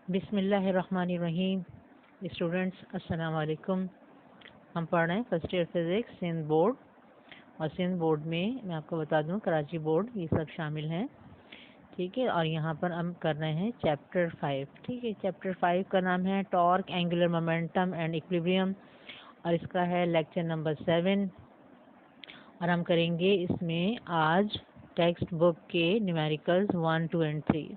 बिस्मिल्लाहिर्रहमानिर्रहीम। स्टूडेंट्स अस्सलाम वालेकुम। हम पढ़ रहे हैं first year physics Sindh board, और सिंध बोर्ड में मैं आपको बता दूं कराची बोर्ड ये सब शामिल हैं, ठीक है। और यहाँ पर हम कर रहे हैं चैप्टर 5, ठीक है। चैप्टर 5 का नाम है torque, angular momentum and equilibrium, और इसका है लेक्चर नंबर 7। और हम करेंगे इसमें आज टेक्स्ट बुक के न्यूमेरिकल्स 1, 2 एंड 3।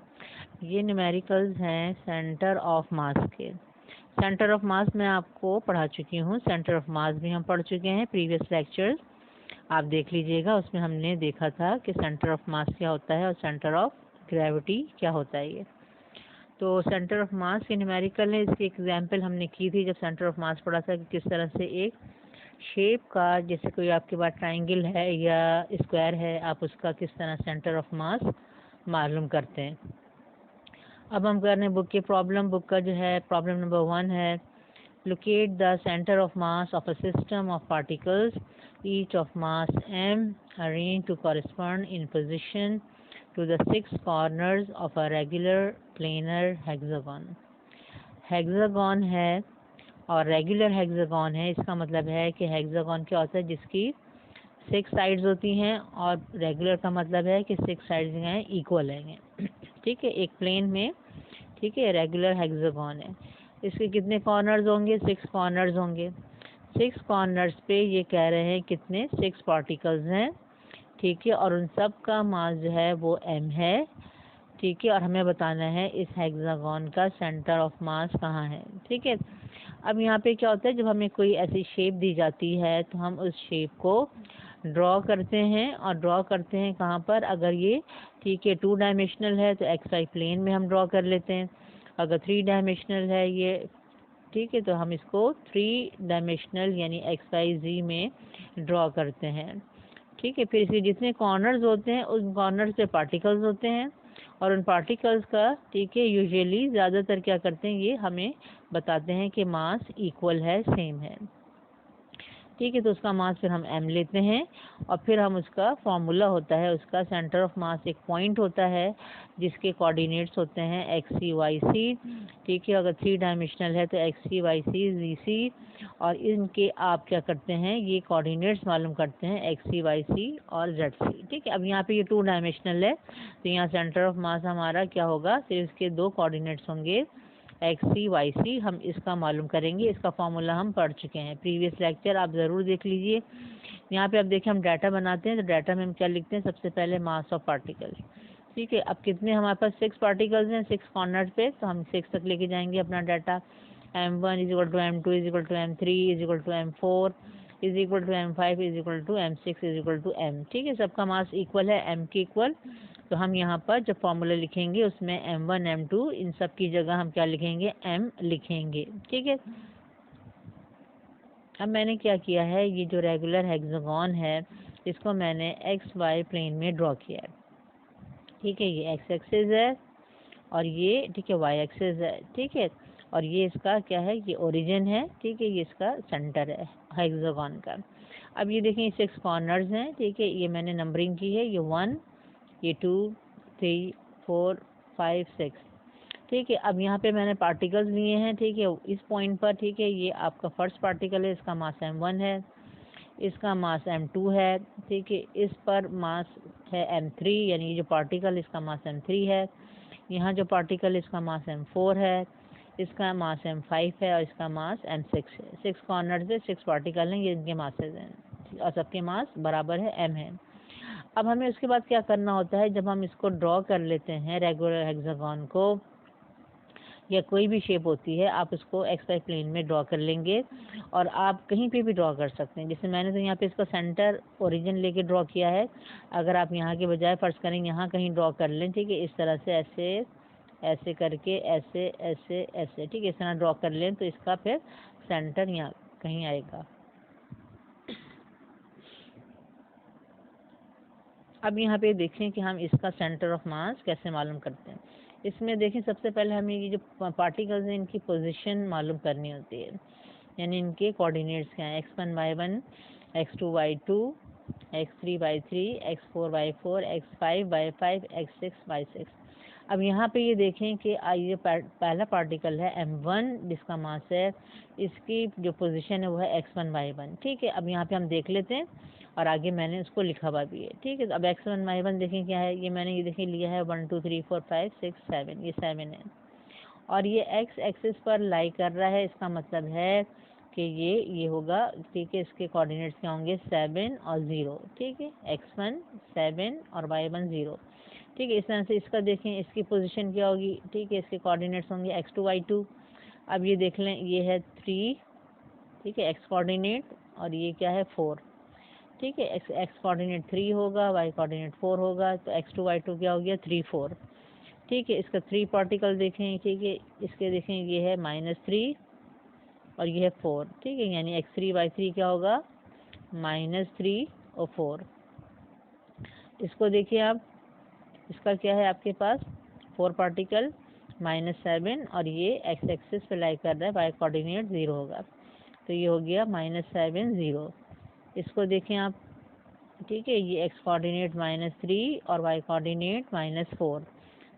ये न्यूमेरिकल्स हैं सेंटर ऑफ मास के। सेंटर ऑफ मास मैं आपको पढ़ा चुकी हूँ, सेंटर ऑफ मास भी हम पढ़ चुके हैं प्रीवियस लेक्चर्स, आप देख लीजिएगा। उसमें हमने देखा था कि सेंटर ऑफ मास क्या होता है और सेंटर ऑफ ग्रेविटी क्या होता है। ये तो सेंटर ऑफ मास के न्यूमेरिकल है। इसकी एग्जाम्पल हमने की थी जब सेंटर ऑफ मास पढ़ा था कि किस तरह से एक शेप का, जैसे कोई आपके पास ट्राइंगल है या स्क्वायर है, आप उसका किस तरह सेंटर ऑफ मास मालूम करते हैं। अब हम कर रहे हैं बुक की प्रॉब्लम। बुक का जो है प्रॉब्लम नंबर 1 है, locate the centre of mass of a system of particles each of mass m arrange to correspond in position to the 6 corners of a regular planar hexagon. Hexagon है और regular hexagon है। इसका मतलब है कि hexagon क्या होता है, जिसकी 6 साइड्स होती हैं, और रेगुलर का मतलब है कि 6 साइड्स हैं इक्वल हैं, ठीक है, एक प्लेन में, ठीक है। रेगुलर हेक्सागन है। इसके कितने कॉर्नर्स होंगे? 6 कॉर्नर्स होंगे। 6 कॉर्नर्स पे ये कह रहे हैं कितने 6 पार्टिकल्स हैं, ठीक है। और उन सब का मास जो है वो m है, ठीक है। और हमें बताना है इस हेक्सागन का सेंटर ऑफ मास कहाँ है, ठीक है। अब यहाँ पे क्या होता है, जब हमें कोई ऐसी शेप दी जाती है तो हम उस शेप को ड्रॉ करते हैं, और ड्रॉ करते हैं कहाँ पर, अगर ये, ठीक है, 2 डायमेंशनल है तो एक्स वाई प्लेन में हम ड्रॉ कर लेते हैं। अगर 3 डायमेंशनल है ये, ठीक है, तो हम इसको 3 डायमेंशनल यानी एक्स वाई जी में ड्रॉ करते हैं, ठीक है। फिर इसके जितने कॉर्नर्स होते हैं उन कॉर्नर्स पे पार्टिकल्स होते हैं, और उन पार्टिकल्स का, ठीक है, यूजुअली ज़्यादातर क्या करते हैं, ये हमें बताते हैं कि मास इक्वल है, सेम है, ठीक है। तो उसका मास फिर हम m लेते हैं, और फिर हम उसका फॉर्मूला होता है, उसका सेंटर ऑफ मास एक पॉइंट होता है जिसके कोऑर्डिनेट्स होते हैं एक्स सी वाई सी, ठीक है। अगर 3 डायमेंशनल है तो एक्स सी वाई सी जी सी, और इनके आप क्या करते हैं, ये कोऑर्डिनेट्स मालूम करते हैं एक्स सी वाई सी और जेड सी, ठीक है। अब यहाँ पे ये 2 डायमेंशनल है तो यहाँ सेंटर ऑफ मास हमारा क्या होगा, सिर्फ इसके 2 कोऑर्डिनेट्स होंगे एक्स सी वाई सी, हम इसका मालूम करेंगे। इसका फॉर्मूला हम पढ़ चुके हैं प्रीवियस लेक्चर, आप ज़रूर देख लीजिए। यहाँ पे अब देखिए हम डाटा बनाते हैं, तो डाटा में हम क्या लिखते हैं, सबसे पहले मास ऑफ पार्टिकल, ठीक है। अब कितने हमारे पास 6 पार्टिकल्स हैं 6 कॉर्नर पे, तो हम 6 तक लेके जाएंगे अपना data. m1 is equal to m2 is equal to m3 is equal to m4 is equal to m5 is equal to m6 is equal to m, ठीक है। सबका मास इक्वल है, m के इक्वल। तो हम यहाँ पर जब फॉर्मूला लिखेंगे उसमें m1 m2 इन सब की जगह हम क्या लिखेंगे, m लिखेंगे, ठीक है। अब मैंने क्या किया है, ये जो रेगुलर हेक्सागन है इसको मैंने एक्स वाई प्लेन में ड्रॉ किया है, ठीक है। ये एक्स एक्सिस है और ये, ठीक है, वाई एक्सिस है, ठीक है। और ये इसका क्या है, ये ओरिजिन है, ठीक है, ये इसका सेंटर है हेक्सागन का। अब ये देखें 6 कॉर्नर्स हैं, ठीक है, ये मैंने नंबरिंग की है, ये 1, ये 2, 3, 4, 5, 6, ठीक है। अब यहाँ पे मैंने पार्टिकल्स लिए हैं, ठीक है, इस पॉइंट पर, ठीक है, ये आपका फर्स्ट पार्टिकल है, इसका मास m1 है, इसका मास m2 है, ठीक है। इस पर मास है m3, यानी ये जो पार्टिकल इसका मास m3 है। यहाँ जो पार्टिकल इसका मास m4 है, इसका मास m5 है, और इसका मास m6 है। 6 कॉर्नर से 6 पार्टिकल हैं, ये इनके मासेज हैं, और सबके मास बराबर है m है। अब हमें उसके बाद क्या करना होता है, जब हम इसको ड्रॉ कर लेते हैं रेगुलर हेक्सागन को, या कोई भी शेप होती है, आप उसको एक्स वाई प्लेन में ड्रॉ कर लेंगे, और आप कहीं पे भी ड्रॉ कर सकते हैं। जैसे मैंने तो यहाँ पे इसका सेंटर ओरिजिन लेके ड्रॉ किया है, अगर आप यहाँ के बजाय फर्ज करें यहाँ कहीं ड्रॉ कर लें, ठीक है, इस तरह से ऐसे ऐसे करके ऐसे ऐसे ऐसे, ठीक है, इस तरह ड्रॉ कर लें तो इसका फिर सेंटर यहाँ कहीं आएगा। अब यहाँ पे देखें कि हम इसका सेंटर ऑफ मास कैसे मालूम करते हैं। इसमें देखें सबसे पहले हमें ये जो पार्टिकल्स हैं इनकी पोजीशन मालूम करनी होती है, यानी इनके कोऑर्डिनेट्स क्या हैं, x1 y1, x2 y2, x3 y3, x4 y4, x5 y5, x6 y6। अब यहाँ पे ये देखें कि ये पहला पार्टिकल है m1 जिसका मास है, इसकी जो पोजीशन है वो है x1 y1। ठीक है, अब यहाँ पे हम देख लेते हैं और आगे मैंने उसको लिखा हुआ भी है। ठीक है, तो अब x1 y1 देखें क्या है, ये मैंने ये देखें लिया है 1 2 3 4 5 6 7, ये 7 है और ये x एक्सिस पर लाई कर रहा है। इसका मतलब है कि ये होगा। ठीक है, इसके कोऑर्डिनेट्स क्या होंगे 7 और 0। ठीक है, x1 7 और y1 0। ठीक है, इस तरह से इसका देखें, इसकी पोजीशन क्या होगी। ठीक है, इसके कोऑर्डिनेट्स होंगे x2 y2। अब ये देख लें, ये है 3। ठीक है, x कोऑर्डिनेट और ये क्या है 4। ठीक है, x कोऑर्डिनेट 3 होगा, y कोऑर्डिनेट 4 होगा, तो x2 y2 क्या हो गया 3 4। ठीक है, इसका 3 पार्टिकल देखें। ठीक है, इसके देखें ये है -3 और ये है 4। ठीक है, यानी x3 y3 क्या होगा -3 और 4। इसको देखिए आप, इसका क्या है आपके पास 4 पार्टिकल -7 और ये x एक्सिस पे लाई कर रहा है, y कोऑर्डिनेट 0 होगा, तो ये हो गया -7 0। इसको देखें आप। ठीक है, ये x कोऑर्डिनेट -3 और y कोऑर्डिनेट -4,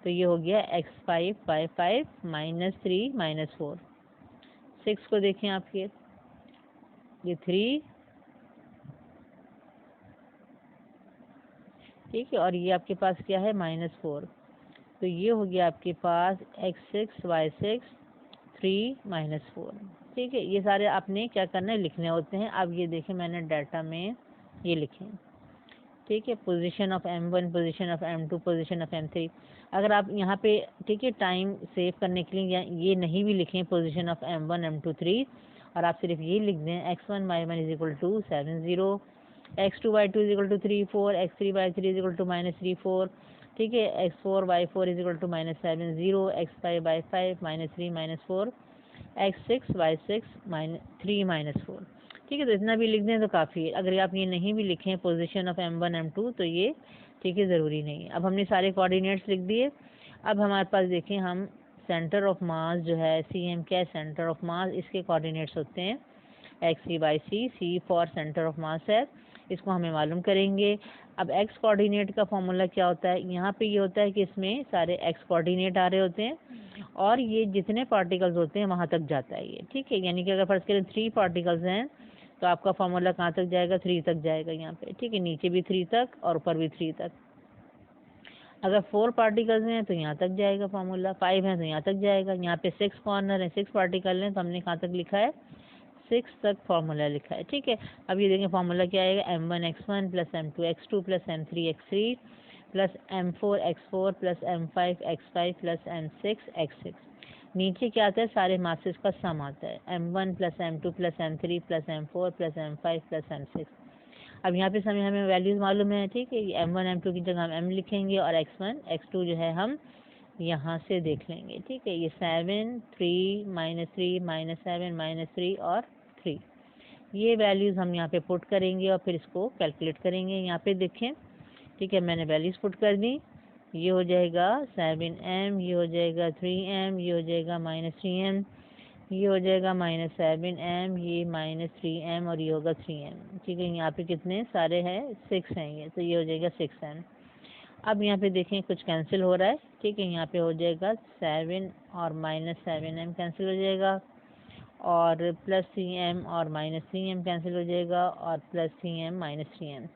तो ये हो गया x5 y5 -3 -4। 6 को देखें आप, ये 3। ठीक है, और ये आपके पास क्या है -4, तो ये हो गया आपके पास x6 y6 3 -4। ठीक है, ये सारे आपने क्या करना है लिखने होते हैं। अब ये देखें मैंने डाटा में ये लिखे। ठीक है, position of m1, position of m2, position of m3। अगर आप यहाँ पे ठीक है टाइम सेव करने के लिए ये नहीं भी लिखें पोजीशन ऑफ m1 m2 3 और आप सिर्फ ये लिख दें x1 y1 = 7 0, x2 y2 = 3 4, x3 y3 = -3 4। ठीक है, x4 y4 = -7 0, x5 y5 -3 4, x6 y6 3 4। ठीक है, तो इतना भी लिख दें तो काफ़ी है। अगर आप ये नहीं भी लिखें पोजीशन ऑफ m1 m2 तो ये ठीक है ज़रूरी नहीं है। अब हमने सारे कोऑर्डिनेट्स लिख दिए। अब हमारे पास देखें हम सेंटर ऑफ मास जो है CM क्या है, सेंटर ऑफ मास, इसके कोऑर्डिनेट्स होते हैं x3 y3, C for centre of मास है, इसको हमें मालूम करेंगे। अब x कोऑर्डिनेट का फॉर्मूला क्या होता है, यहाँ पे ये होता है कि इसमें सारे x कोऑर्डिनेट आ रहे होते हैं और ये जितने पार्टिकल्स होते हैं वहाँ तक जाता है ये। ठीक है, यानी कि अगर फर्स्ट करें 3 पार्टिकल्स हैं तो आपका फॉर्मूला कहाँ तक जाएगा 3 तक जाएगा यहाँ पे। ठीक है, नीचे भी 3 तक और ऊपर भी 3 तक। अगर 4 पार्टिकल्स हैं तो यहाँ तक जाएगा फॉर्मूला, 5 हैं तो यहाँ तक जाएगा। यहाँ पे 6 कॉर्नर हैं, 6 पार्टिकल हैं तो हमने कहाँ तक लिखा है 6 तक फॉर्मूला लिखा है। ठीक है, अब ये देखें फॉर्मूला क्या आएगा m1 x1 + m2 x2 + m3 x3 + m4 x4 + m5 x5 + m6 x6। नीचे क्या आता है सारे मासेस का सम आता है m1 + m2 + m3 + m4 + m5 + m6। अब यहाँ पे समय हमें वैल्यूज़ मालूम है। ठीक है, ये m1 m2 की जगह हम m लिखेंगे और x1 x2 जो है हम यहाँ से देख लेंगे। ठीक है, ये 7 3 -3 -7 -3 और 3, ये वैल्यूज़ हम यहाँ पे पुट करेंगे और फिर इसको कैलकुलेट करेंगे। यहाँ पे देखें। ठीक है, मैंने वैल्यूज़ पुट कर दी। ये हो जाएगा 7m, ये हो जाएगा 3m, ये हो जाएगा -3m, ये हो जाएगा -7m, ये -3m और ये होगा 3m। ठीक है, यहाँ पे कितने सारे हैं 6 हैं ये, तो ये हो जाएगा 6m। अब यहाँ पे देखें कुछ कैंसिल हो रहा है। ठीक है, यहाँ पे हो जाएगा 7 और -7m कैंसिल हो जाएगा और +3m और -3m कैंसिल हो जाएगा और +3m -3m।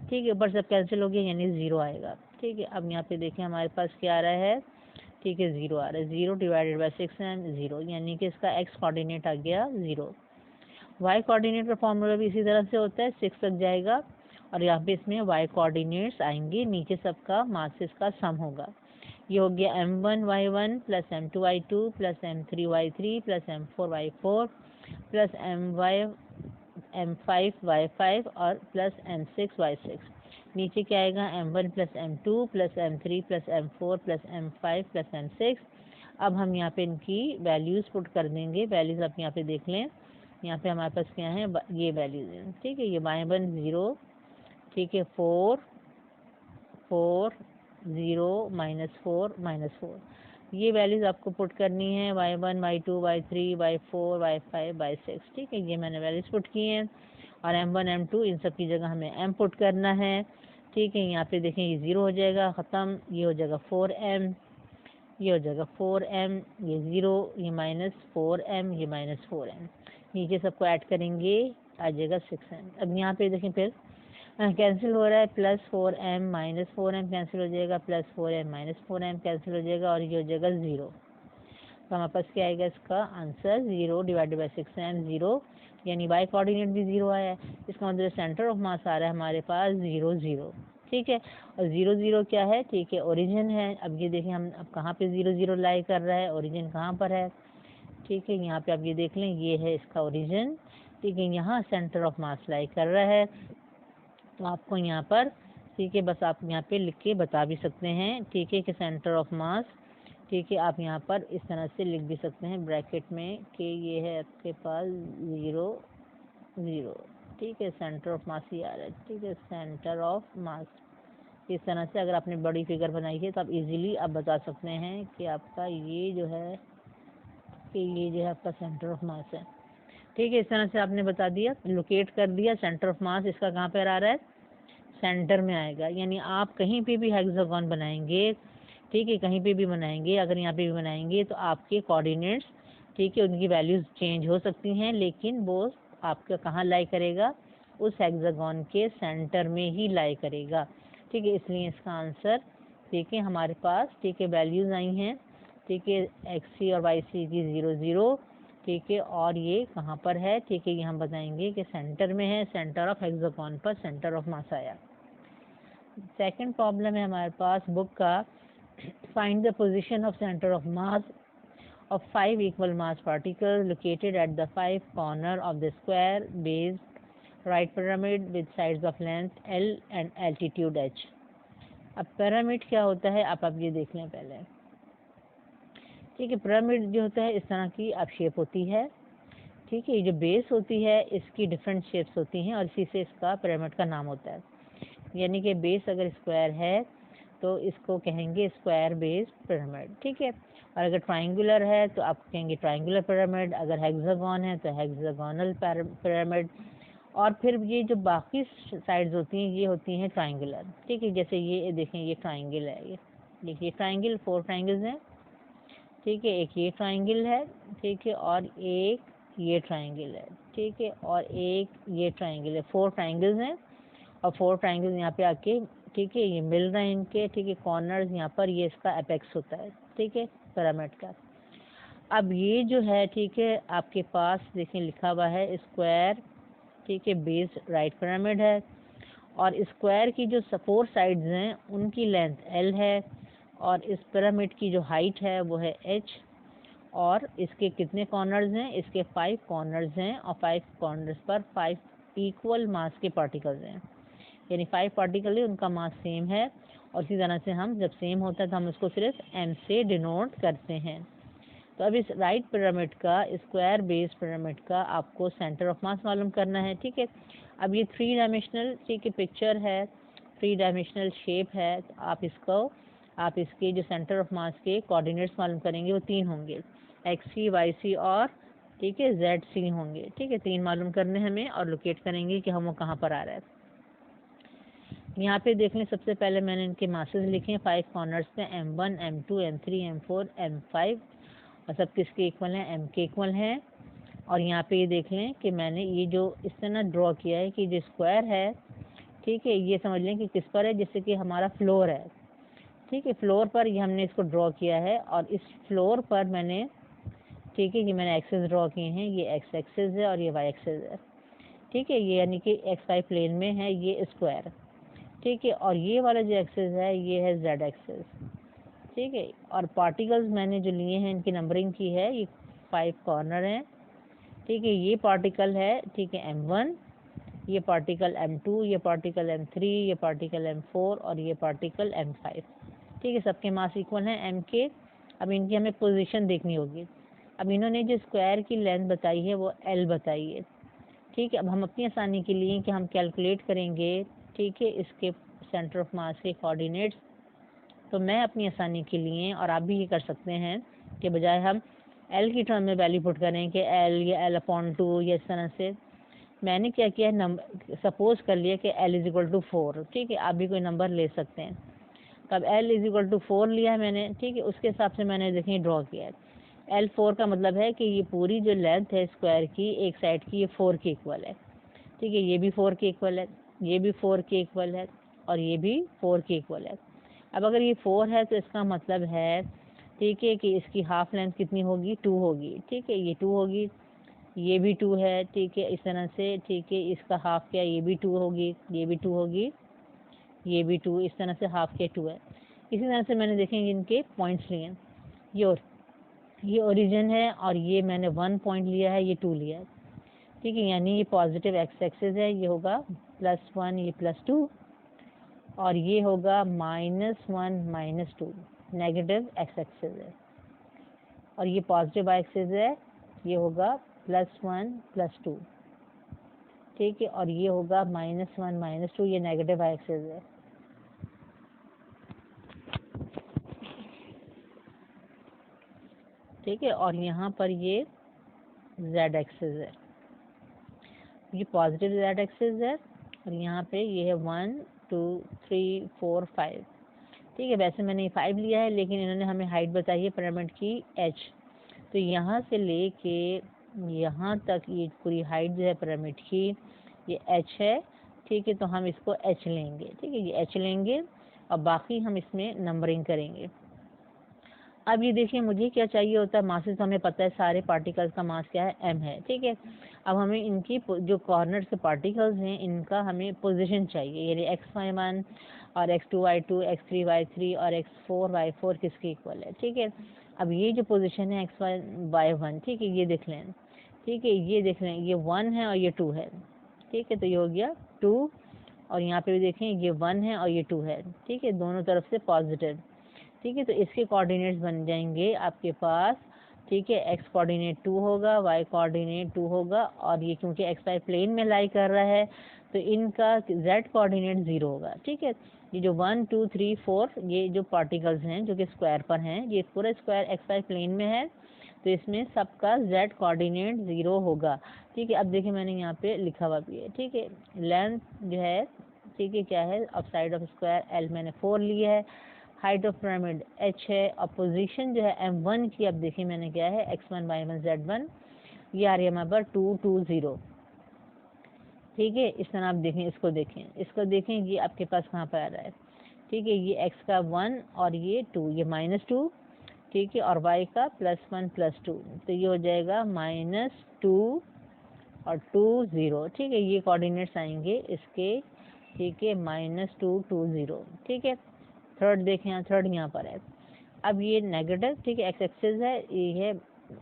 ठीक है, ऊपर सब कैंसिल हो गया यानी 0 आएगा। ठीक है, अब यहाँ पे देखें हमारे पास क्या आ रहा है। ठीक है, 0 आ रहा है, 0 / 6m 0, यानी कि इसका x कोऑर्डिनेट आ गया 0। y कोऑर्डिनेट का फॉर्मूला भी इसी तरह से होता है, 6 तक जाएगा और यहाँ पे इसमें y कोऑर्डिनेट्स आएंगे, नीचे सबका मासेस का सम होगा। ये हो गया m1 y1 + m2 y2 + m3 y3 + m4 y4 + m5 y5 और +m6 y6। नीचे क्या आएगा m1 + m2 + m3 + m4 + m5 + m6। अब हम यहाँ पे इनकी वैल्यूज़ पुट कर देंगे। वैल्यूज़ आप यहाँ पे देख लें, यहाँ पे हमारे पास क्या है ये वैल्यूज़ हैं। ठीक है, ये y1 0, ठीक है 4 4 0 -4 -4, ये वैल्यूज़ आपको पुट करनी है y1 y2 y3 y4 y5 y6। ठीक है, ये मैंने वैल्यूज़ पुट की हैं और m1 m2 इन सब की जगह हमें m पुट करना है। ठीक है, यहाँ पे देखें ये 0 हो जाएगा ख़त्म, ये हो जाएगा 4m, ये हो जाएगा 4m, ये 0, ये -4m, ये -4m, नीचे सबको ऐड करेंगे आ जाएगा 6m। अब यहाँ पे देखें फिर कैंसिल हो रहा है, +4m -4m कैंसिल हो जाएगा, +4m -4m कैंसिल हो जाएगा और ये हो जाएगा 0। तो हमारे पास क्या आएगा इसका आंसर 0 डिवाइडेड बाई 6m, 0, यानी बाई कोऑर्डिनेट भी 0 आया है। इसका मतलब सेंटर ऑफ मास आ रहा है हमारे पास 0 0, ठीक है। और 0 0 क्या है, ठीक है, ओरिजिन है। अब ये देखें हम अब कहाँ पे 0 0 लाई कर रहा है, ओरिजिन कहाँ पर है, ठीक है। यहाँ पे आप ये देख लें, ये है इसका ओरिजिन, ठीक है। यहाँ सेंटर ऑफ मास लाई कर रहा है। तो आपको यहाँ पर, ठीक है, बस आप यहाँ पे लिख के बता भी सकते हैं, ठीक है, कि सेंटर ऑफ मास, ठीक है, आप यहाँ पर इस तरह से लिख भी सकते हैं ब्रैकेट में कि ये है आपके पास 0 0, ठीक है, सेंटर ऑफ मास ही आ रहा है, ठीक है, सेंटर ऑफ मास। इस तरह से अगर आपने बड़ी फिगर बनाई है तो आप इजीली आप बता सकते हैं कि आपका ये जो है कि ये जो है आपका सेंटर ऑफ मास है, ठीक है। इस तरह से आपने बता दिया, लोकेट कर दिया सेंटर ऑफ मास इसका कहाँ पर आ रहा है, सेंटर में आएगा। यानी आप कहीं पे भी हेक्सागोन बनाएंगे, ठीक है, कहीं पे भी बनाएंगे, अगर यहाँ पे भी बनाएंगे तो आपके कोऑर्डिनेट्स, ठीक है, उनकी वैल्यूज़ चेंज हो सकती हैं, लेकिन वो आपका कहाँ लाई करेगा, उस हेक्सागोन के सेंटर में ही लाई करेगा, ठीक है। इसलिए इसका आंसर, ठीक है, हमारे पास, ठीक है, वैल्यूज़ आई हैं, ठीक है, XC और YC की 0 0, ठीक है, और ये कहाँ पर है, ठीक है, ये हम बताएंगे कि सेंटर में है, सेंटर ऑफ हेक्सागोन पर सेंटर ऑफ मास आया। सेकंड प्रॉब्लम है हमारे पास बुक का, find the position of centre of mass of 5 equal mass particles located at the 5 corner of the square based right pyramid with sides of length L and altitude h। अब pyramid क्या होता है आप अब ये देख लें पहले, ठीक है। पिरामिड जो होता है इस तरह की अब शेप होती है, ठीक है। ये जो बेस होती है इसकी डिफरेंट शेप्स होती हैं और इसी से इसका पिरामिड का नाम होता है। यानी कि बेस अगर स्क्वायर है तो इसको कहेंगे स्क्वायर बेस पिरामिड, ठीक है। और अगर ट्राइंगुलर है तो आप कहेंगे ट्राइंगुलर पिरामिड, अगर हेक्सागोन है तो हेक्सागोनल पिरामिड। और फिर ये जो बाकी साइड्स होती हैं ये होती हैं ट्राइंगुलर, ठीक है। जैसे ये देखें, ये ट्राइंगल है, ये देखिए ट्राइंगल, 4 ट्राइंगल्स हैं, ठीक है। एक ये ट्राइंगल है, ठीक है, और एक ये ट्राइंगल है, ठीक है, और एक ये ट्राइंगल है, 4 ट्राइंगल्स हैं। और 4 ट्राइंगल्स यहाँ पे आके, ठीक है, ये मिल रहे हैं इनके, ठीक है, कॉर्नर्स यहाँ पर, ये इसका एपेक्स होता है, ठीक है, पिरामिड का। अब ये जो है, ठीक है, आपके पास देखें लिखा हुआ है स्क्वायर, ठीक है, बेस राइट पिरामिड है। और स्क्वायर की जो 4 साइड्स हैं उनकी लेंथ L है और इस पिरामिड की जो हाइट है वो है H। और इसके कितने कॉर्नर्स हैं, इसके 5 कॉर्नर्स हैं और 5 कॉर्नर्स पर 5 इक्वल मास के पार्टिकल्स हैं, यानी 5 पार्टिकल है उनका मास सेम है। और इसी तरह से हम जब सेम होता है तो हम उसको सिर्फ m से डिनोट करते हैं। तो अब इस राइट पिरामिड का, स्क्वायर बेस पिरामिड का आपको सेंटर ऑफ मास मालूम करना है, ठीक है। अब ये 3 डायमेंशनल, ठीक है, पिक्चर है, 3 डायमेंशनल शेप है। तो आप इसके जो सेंटर ऑफ मास के कोऑर्डिनेट्स मालूम करेंगे वो 3 होंगे, XC YC और, ठीक है, ZC होंगे, ठीक है। 3 मालूम करने हमें और लोकेट करेंगे कि हम वो कहाँ पर आ रहा है। यहाँ पे देख लें, सबसे पहले मैंने इनके मासेस लिखे हैं 5 कॉर्नर्स पे, M1 M2 M3 M4 M5, और सब किसके इक्वल हैं, M के इक्वल हैं। और यहाँ पे ये देख लें कि मैंने ये जो इस तरह ड्रॉ किया है कि जो स्क्वायर है, ठीक है, ये समझ लें कि किस पर है, जैसे कि हमारा फ्लोर है, ठीक है, फ्लोर पर ये हमने इसको ड्रॉ किया है। और इस फ्लोर पर मैंने, ठीक है, ये मैंने एक्सेस ड्रॉ किए हैं, ये एक्स एक्सेस है और ये वाई एक्सेस है, ठीक है, ये यानी कि XY प्लेन में है ये स्क्वायर, ठीक है। और ये वाला जो एक्सेस है ये है Z एक्सेस, ठीक है। और पार्टिकल्स मैंने जो लिए हैं इनकी नंबरिंग की है, ये 5 कॉर्नर हैं, ठीक है। ये पार्टिकल है, ठीक है, M1, ये पार्टिकल M2, ये पार्टिकल M3, ये पार्टिकल M4 और ये पार्टिकल M5, ठीक है। सबके मास इक्वल हैं M के। अब इनकी हमें पोजीशन देखनी होगी। अब इन्होंने जो स्क्वायर की लेंथ बताई है वो L बताई है, ठीक है। अब हम अपनी आसानी के लिए कि हम कैलकुलेट करेंगे, ठीक है, इसके सेंटर ऑफ मास के कोऑर्डिनेट्स। तो मैं अपनी आसानी के लिए, और आप भी ये कर सकते हैं, कि बजाय हम L की टर्म में वैल्यू पुट करें कि L या L/2 या इस तरह से, मैंने क्या किया, नंबर सपोज कर लिया कि L = 4, ठीक है। आप भी कोई नंबर ले सकते हैं। तो अब L इज इक्वल टू 4 लिया है मैंने, ठीक है, उसके हिसाब से मैंने देखिए ड्रॉ किया है। L 4 का मतलब है कि ये पूरी जो लेंथ है स्क्वायर की एक साइड की ये 4 के इक्वल है, ठीक है, ये भी 4 के इक्वल है, ये भी 4 के इक्वल है और ये भी 4 के इक्वल है। अब अगर ये 4 है तो इसका मतलब है, ठीक है, कि इसकी हाफ लेंथ कितनी होगी, 2 होगी, ठीक है, ये 2 होगी, ये भी 2 है, ठीक है, इस तरह से, ठीक है, इसका हाफ क्या, ये भी 2 होगी, ये भी 2 होगी, ये भी 2, इस तरह से हाफ के 2 है। इसी तरह से मैंने देखेंगे इनके पॉइंट्स लिए, ये ओरिजिन है और ये मैंने 1 पॉइंट लिया है, ये 2 लिया है, ठीक है, यानी ये पॉजिटिव एक्स एक्सिस है, ये होगा +1, ये +2 और ये होगा -1 -2 नेगेटिव एक्स एक्सिस है, और ये पॉजिटिव वाई एक्सिस है, ये होगा +1 +2, ठीक है, और ये होगा -1 -2, ये नेगेटिव वाई एक्सिस है। ठीक है, और यहाँ पर ये z एक्सिस है, ये पॉजिटिव z एक्सिस है, और यहाँ पे ये है 1 2 3 4 5, ठीक है। वैसे मैंने 5 लिया है, लेकिन इन्होंने हमें हाइट बताई है पिरामिड की h, तो यहाँ से लेके यहाँ तक ये पूरी हाइट जो है पिरामिड की ये h है, ठीक है, तो हम इसको h लेंगे, ठीक है, ये h लेंगे और बाकी हम इसमें नंबरिंग करेंगे। अब ये देखिए मुझे क्या चाहिए होता है, मासेस हमें पता है सारे पार्टिकल्स का मास क्या है, m है, ठीक है। अब हमें इनकी जो कॉर्नर के पार्टिकल्स हैं इनका हमें पोजीशन चाहिए, यानी x y1 और x2y2 x3y3 और x4y4 किसके इक्वल है, ठीक है। अब ये जो पोजीशन है x1y1, ठीक है, ये देख लें, ठीक है, ये देख लें, ये 1 है और ये 2 है, ठीक है, तो ये हो गया 2, और यहाँ पे भी देखें ये 1 है और ये 2 है, ठीक है, दोनों तरफ से पॉजिटिव, ठीक है, तो इसके कोऑर्डिनेट्स बन जाएंगे आपके पास, ठीक है, x कोऑर्डिनेट 2 होगा, y कोऑर्डिनेट 2 होगा, और ये क्योंकि x y प्लेन में लाई कर रहा है तो इनका z कोऑर्डिनेट 0 होगा, ठीक है। ये जो 1 2 3 4 ये जो पार्टिकल्स हैं जो कि स्क्वायर पर हैं, ये पूरा स्क्वायर x y प्लेन में है, तो इसमें सबका z कोऑर्डिनेट 0 होगा, ठीक है। अब देखिए मैंने यहाँ पे लिखा हुआ भी है, ठीक है, लेंथ जो है, ठीक है, क्या है, of side of square l मैंने 4 लिया है, हाइट ऑफ पिरामिड h है, और पोजीशन जो है m1 की, अब देखिए मैंने क्या है x1 y1 z1, ये आ रही है हमारे पर 2 2 0, ठीक है। इस तरह आप देखें, इसको देखें, ये आपके पास कहाँ पर आ रहा है, ठीक है, ये x का 1 और ये 2, ये -2, ठीक है, और y का +1 +2, तो ये हो जाएगा -2 और 2 0, ठीक है, ये कोऑर्डिनेट्स आएंगे इसके, ठीक है, -2 2 0, ठीक है। थर्ड देखें, यहाँ थर्ड यहाँ पर है, अब ये नेगेटिव, ठीक है, एक्स एक्सिस है, ये है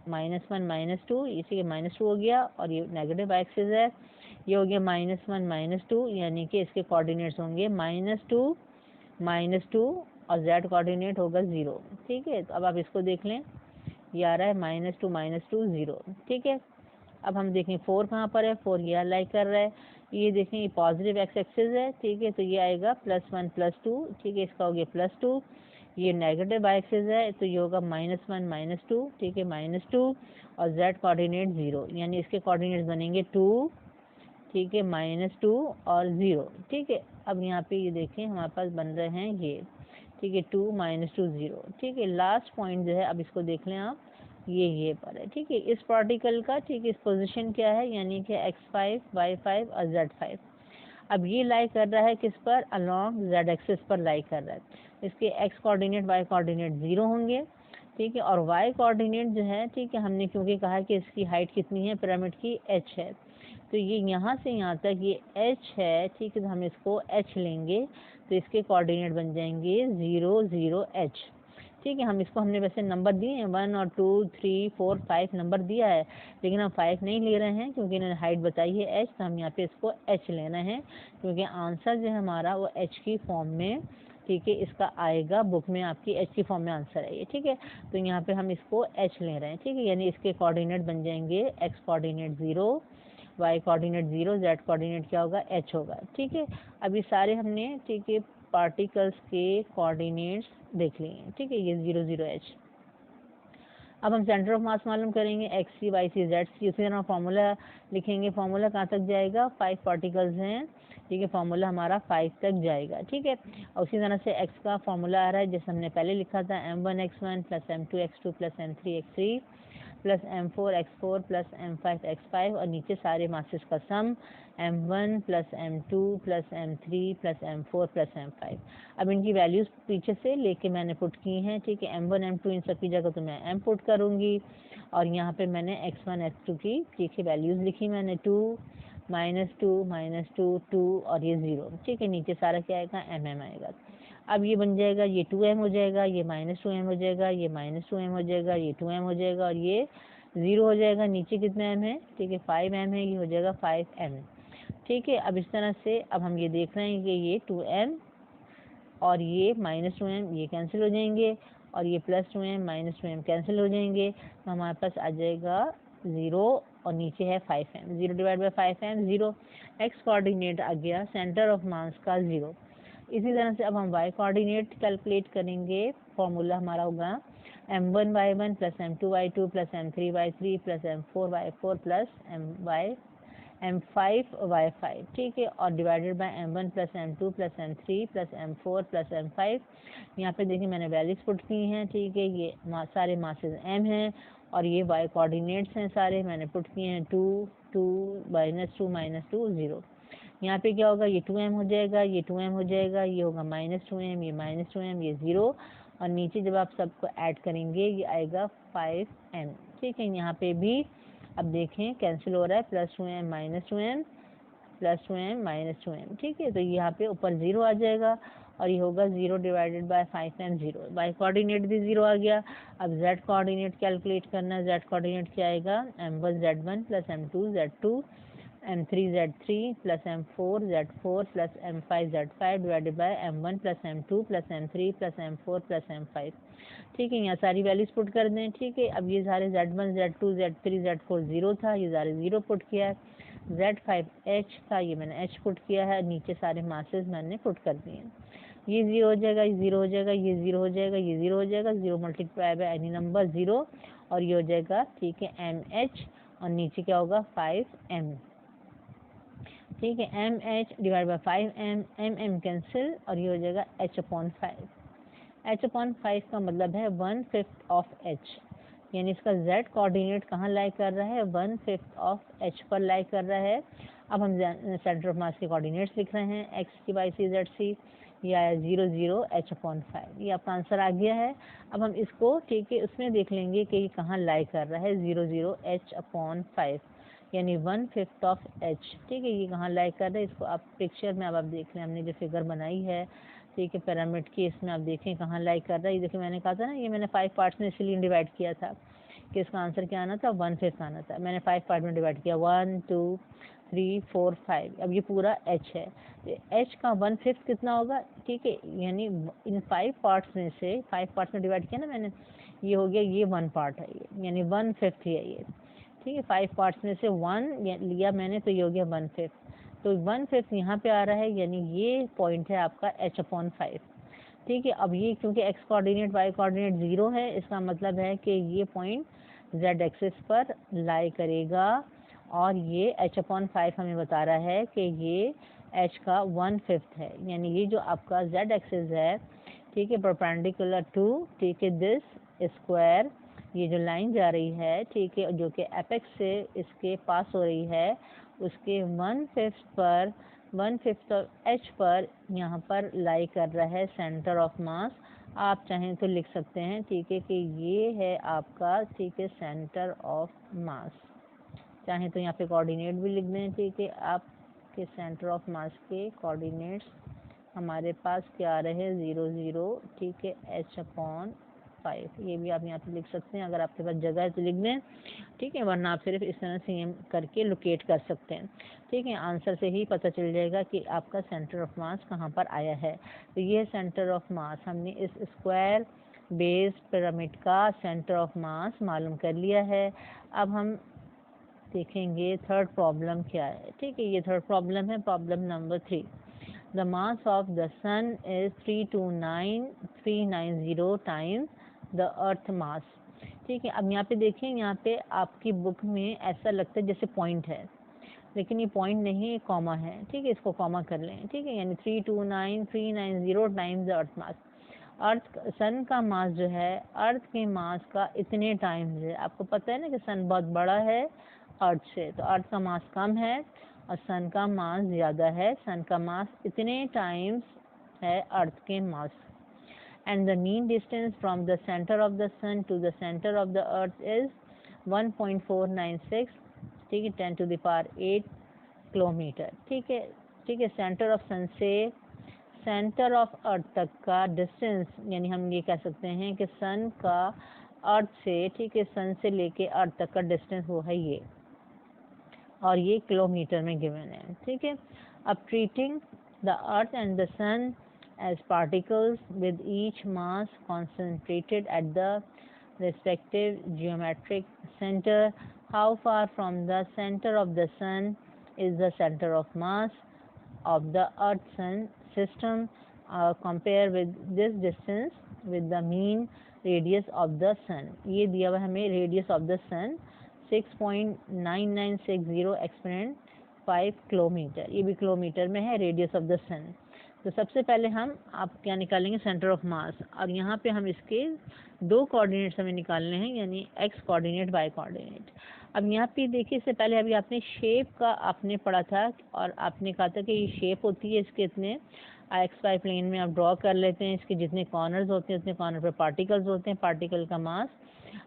-1 -2, इसी के -2 हो गया, और ये नेगेटिव एक्सिस है, ये हो गया -1 -2, यानी कि इसके कोऑर्डिनेट्स होंगे -2 -2 और z कोऑर्डिनेट होगा 0, ठीक है। तो अब आप इसको देख लें, ये आ रहा है -2 -2 0, ठीक है। अब हम देखें 4 कहाँ पर है, 4 ये लाई कर रहा है, ये देखें ये पॉजिटिव एक्स एक्सिस है, ठीक है, तो ये आएगा +1 +2, ठीक है, इसका हो गया +2, ये नेगेटिव वाई एक्सिस है, तो ये होगा -1 -2, ठीक है, -2 और z कोऑर्डिनेट 0, यानी इसके कोऑर्डिनेट्स बनेंगे 2, ठीक है, -2 और 0, ठीक है। अब यहाँ पे ये देखें हमारे पास बन रहे हैं ये, ठीक है, 2 -2 0, ठीक है। लास्ट पॉइंट जो है, अब इसको देख लें आप, ये पर है, ठीक है, इस पार्टिकल का, ठीक है, इस पोजीशन क्या है, यानी कि x5 y5 और z5, अब ये लाई कर रहा है किस पर, अलोंग z एक्सिस पर लाई कर रहा है, इसके x कोऑर्डिनेट y कोऑर्डिनेट 0 होंगे, ठीक है, और y कोऑर्डिनेट जो है, ठीक है, हमने क्योंकि कहा कि इसकी हाइट कितनी है पिरामिड की h है, तो ये यहाँ से यहाँ तक ये h है, ठीक है, तो हम इसको h लेंगे, तो इसके कोऑर्डिनेट बन जाएंगे 0 0 h, ठीक है। हम इसको, हमने वैसे नंबर दिए हैं 1 और 2 3 4 5 नंबर दिया है, लेकिन हम 5 नहीं ले रहे हैं क्योंकि इन्होंने हाइट बताई है h, तो हम यहाँ पे इसको h लेना है, क्योंकि आंसर जो है हमारा वो h की फॉर्म में, ठीक है, इसका आएगा, बुक में आपकी h की फॉर्म में आंसर है ये, ठीक है। तो यहाँ पे हम इसको h ले रहे हैं, ठीक है, यानी इसके कोऑर्डिनेट बन जाएंगे x coordinate 0, y coordinate 0, z coordinate क्या होगा, h होगा, ठीक है। अभी सारे हमने, ठीक है, पार्टिकल्स के कोऑर्डिनेट्स देख लिए हैं, ठीक है, ये 0 0 h। अब हम सेंटर ऑफ मास मालूम करेंगे, एक्स सी वाई सी जेड सी। उसी तरह फार्मूला लिखेंगे, फार्मूला कहाँ तक जाएगा, 5 पार्टिकल्स हैं, ठीक है, फार्मूला हमारा 5 तक जाएगा, ठीक है। और उसी तरह से एक्स का फार्मूला आ रहा है जैसे हमने पहले लिखा था, m1x1 plus m2x2 plus m3x3 plus m4x4 plus m5x5, और नीचे सारे मासेस का सम m1 plus m2 plus m3 plus m4 plus m5। अब इनकी वैल्यूज़ पीछे से लेके मैंने पुट की हैं, ठीक है। m1 m2 इन सब की जगह तो मैं m पुट करूँगी, और यहाँ पे मैंने x1 x2 की ठीक है वैल्यूज़ लिखी मैंने, 2 -2 2 और ये 0, ठीक है। नीचे सारा क्या आएगा, mm आएगा। अब ये बन जाएगा, ये 2m हो जाएगा, ये -2m हो जाएगा, ये -2m हो जाएगा, ये 2m हो जाएगा, और ये 0 हो जाएगा। नीचे कितना m है, ठीक है 5m है, ये हो जाएगा 5m, ठीक है। अब इस तरह से अब हम ये देख रहे हैं कि ये 2m और ये -2m ये कैंसिल हो जाएंगे, और ये +2m -2m कैंसिल हो जाएंगे, तो हमारे पास आ जाएगा 0, और नीचे है 5m, 0 divide by 5m 0। X coordinate आ गया सेंटर ऑफ मास का 0। इसी तरह से अब हम वाई कोऑर्डिनेट कैलकुलेट करेंगे, फॉर्मूला हमारा होगा m1y1 plus m2y2 plus m3y3 plus m4y4 plus m5y5, ठीक है, और divided by m1 plus m2 plus m3 plus m4 plus m5। यहाँ पे देखिए मैंने वैल्यूज पुट की हैं, ठीक है। ये सारे मासेस m हैं, और ये y कोऑर्डिनेट्स हैं सारे मैंने पुट किए हैं, 2 2 -2 0। यहाँ पे क्या होगा, ये 2m हो जाएगा, ये 2m हो जाएगा, ये होगा -2m, ये -2m, ये 0, और नीचे जब आप सबको ऐड करेंगे ये आएगा 5m, ठीक है। यहाँ पे भी अब देखें कैंसिल हो रहा है, +2m -2m +2m -2m, ठीक है। तो यहाँ पे ऊपर 0 आ जाएगा, और ये होगा 0 divided by 5m 0। Y coordinate भी 0 आ गया। अब z कोऑर्डिनेट कैलकुलेट करना है, z कोऑर्डिनेट क्या आएगा, m1 z1 plus m2 z2 m3 z3 plus m4 z4 plus m5 z5 divided by m1 plus m2 plus m3 plus m4 plus m5, ठीक है। यहाँ सारी वैल्यूज पुट कर दें, ठीक है। अब ये सारे z1 z2 z3 z4 0 था, ये सारे 0 पुट किया है, z5 h था, ये मैंने h पुट किया है, नीचे सारे मासेस मैंने पुट कर दिए। ये 0 हो जाएगा, ये 0 हो जाएगा, ये 0 हो जाएगा, ये 0 हो जाएगा, 0 मल्टीप्लाई बाय एनी नंबर 0, और ये हो जाएगा, ठीक है, mh, और नीचे क्या होगा 5m, ठीक है। mh divide by 5m, mm cancel, और ये हो जाएगा h/5। h/5 का मतलब है 1/5 ऑफ h, यानी इसका z कोऑर्डिनेट कहाँ लाई कर रहा है, 1/5 ऑफ h पर लाई कर रहा है। अब हम सेंटर ऑफ मास के कोऑर्डिनेट्स लिख रहे हैं, एक्स की वाई सी जेड सी, ये आया 0 0 h/5, ये आपका आंसर आ गया है। अब हम इसको, ठीक है, उसमें देख लेंगे कि ये कहाँ लाई कर रहा है, 0 0 h/5, यानी 1/5 ऑफ h, ठीक है। ये कहाँ लाई कर रहा है, इसको आप पिक्चर में अब आप देख लें, हमने जो फिगर बनाई है, ठीक है, पिरामिड की, इसमें आप देखें कहाँ लाई कर रहा है। ये देखिए मैंने कहा था ना, ये मैंने 5 पार्ट्स में इसलिए डिवाइड किया था कि इसका आंसर क्या आना था, 1/5 आना था। मैंने 5 पार्ट में डिवाइड किया, 1 2 3 4 5। अब ये पूरा h है, तो h का 1/5 कितना होगा, ठीक है, यानी इन 5 पार्ट्स में से 5 पार्ट्स में डिवाइड किया ना मैंने, ये हो गया, ये 1 पार्ट है, ये यानी 1/5 है ये, ठीक है। 5 पार्ट्स में से 1 लिया मैंने, तो ये हो गया 1/5, तो 1/5 यहाँ पे आ रहा है, यानी ये पॉइंट है आपका h/5, ठीक है। अब ये क्योंकि x कोऑर्डिनेट y कोऑर्डिनेट 0 है, इसका मतलब है कि ये पॉइंट z एक्सिस पर लाई करेगा, और ये h/5 हमें बता रहा है कि ये h का 1/5 है, यानी ये जो आपका z एक्सिस है, ठीक है, परपेंडिकुलर टू, ठीक है, दिस स्क्वायर, ये जो लाइन जा रही है, ठीक है, जो कि एपेक्स से इसके पास हो रही है, उसके 1/5 पर 1/5 ऑफ h पर यहाँ पर लाई कर रहा है सेंटर ऑफ मास। आप चाहें तो लिख सकते हैं, ठीक है, कि ये है आपका, ठीक है, सेंटर ऑफ मास। चाहें तो यहाँ पे कोऑर्डिनेट भी लिख दें, ठीक है, आपके सेंटर ऑफ मास के कोऑर्डिनेट्स हमारे पास क्या आ रहे हैं, 0 0, ठीक है, h/5। ये भी आप यहाँ पे लिख सकते हैं, अगर आपके पास जगह है तो लिख दें, ठीक है, वरना आप सिर्फ इस तरह से करके लोकेट कर सकते हैं, ठीक है। आंसर से ही पता चल जाएगा कि आपका सेंटर ऑफ मास कहाँ पर आया है। तो ये सेंटर ऑफ मास, हमने इस स्क्वायर बेस पिरामिड का सेंटर ऑफ मास मालूम कर लिया है। अब हम देखेंगे थर्ड प्रॉब्लम क्या है, ठीक है। ये थर्ड प्रॉब्लम है, problem number 3। The mass of the sun is 329,390 times the earth mass. ठीक है। अब यहाँ पे देखिए, यहाँ पे आपकी बुक में ऐसा लगता है जैसे पॉइंट है, लेकिन ये पॉइंट नहीं है, कॉमा है। ठीक है, इसको कॉमा कर लें। ठीक है, यानी 329,390 टाइम्स अर्थ मास। अर्थ सन का मास जो है अर्थ के मास का इतने टाइम्स है। आपको पता है ना कि सन बहुत बड़ा है अर्थ से, तो अर्थ का मास कम है और सन का मास ज़्यादा है। सन का मास इतने टाइम्स है अर्थ के mass. And the mean distance from the centre of the sun to the centre of the earth is 1.496, ठीक है, 10⁸ किलोमीटर। ठीक है, ठीक है। सेंटर ऑफ सन से सेंटर ऑफ अर्थ तक का डिस्टेंस, यानी हम ये कह सकते हैं कि सन का अर्थ से, ठीक है, सन से लेके अर्थ तक का डिस्टेंस वो है ये, और ये किलोमीटर में गिवन है। ठीक है। अब treating the earth and the sun as particles with each mass concentrated at the respective geometric center, how far from the center of the sun is the center of mass of the earth sun system? Compare with this distance with the mean radius of the sun. ये दिया हुआ हमें radius of the sun 6.9960 exponent 5 kilometre, ये भी kilometre में है radius of the सन। तो सबसे पहले हम आप क्या निकालेंगे, सेंटर ऑफ मास। और यहाँ पे हम इसके दो कोऑर्डिनेट्स हमें निकालने हैं, यानी एक्स कोऑर्डिनेट, वाई कोऑर्डिनेट। अब यहाँ पे देखिए, इससे पहले अभी आपने शेप का आपने पढ़ा था और आपने कहा था कि ये शेप होती है, इसके इतने एक्स वाई प्लेन में आप ड्रॉ कर लेते हैं, इसके जितने कॉर्नर्स होते हैं उतने कॉर्नर पे पार्टिकल्स होते हैं, पार्टिकल का मास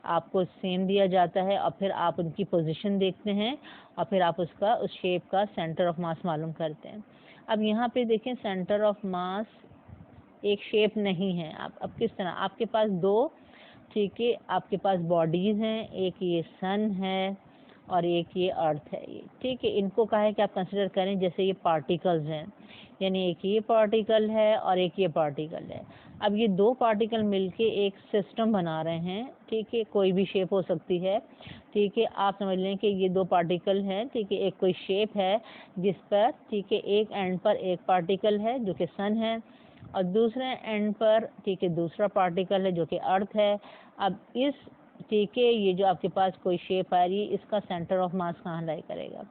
आपको सेम दिया जाता है और फिर आप उनकी पोजीशन देखते हैं और फिर आप उसका उस शेप का सेंटर ऑफ मास मालूम करते हैं। अब यहाँ पे देखें, सेंटर ऑफ मास एक शेप नहीं है। आप अब किस तरह, आपके पास दो, ठीक है, आपके पास बॉडीज़ हैं, एक ये सन है और एक ये अर्थ है ये, ठीक है। इनको कहा है कि आप कंसिडर करें जैसे ये पार्टिकल्स हैं, यानी एक ये पार्टिकल है और एक ये पार्टिकल है। अब ये दो पार्टिकल मिलके एक सिस्टम बना रहे हैं, ठीक है, कोई भी शेप हो सकती है, ठीक है। आप समझ लें कि ये दो पार्टिकल हैं, ठीक है, एक कोई शेप है जिस पर, ठीक है, एक एंड पर एक पार्टिकल है जो कि सन है और दूसरे एंड पर, ठीक है, दूसरा पार्टिकल है जो कि अर्थ है। अब इस, ठीक है, ये जो आपके पास कोई शेप आ रही है, इसका सेंटर ऑफ मास कहाँ लाई करेगा,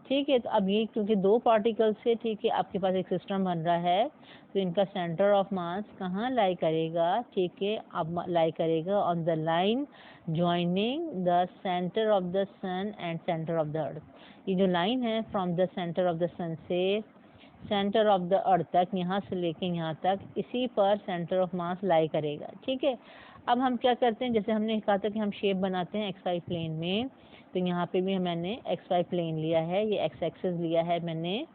ठीक है। तो अब ये क्योंकि दो पार्टिकल से, ठीक है, आपके पास एक सिस्टम बन रहा है, तो इनका सेंटर ऑफ मास कहाँ लाई करेगा, ठीक है, अब लाई करेगा on the line joining the centre of the sun and centre of the earth. ये जो लाइन है from the centre of the sun से सेंटर ऑफ द अर्थ तक, यहाँ से लेके यहाँ तक, इसी पर सेंटर ऑफ मास लाई करेगा, ठीक है। अब हम क्या करते हैं, जैसे हमने कहा था कि हम शेप बनाते हैं एक्स वाई प्लेन में, तो यहाँ पे भी मैंने एक्स वाई प्लेन लिया है, ये एक्स एक्सिस लिया है मैंने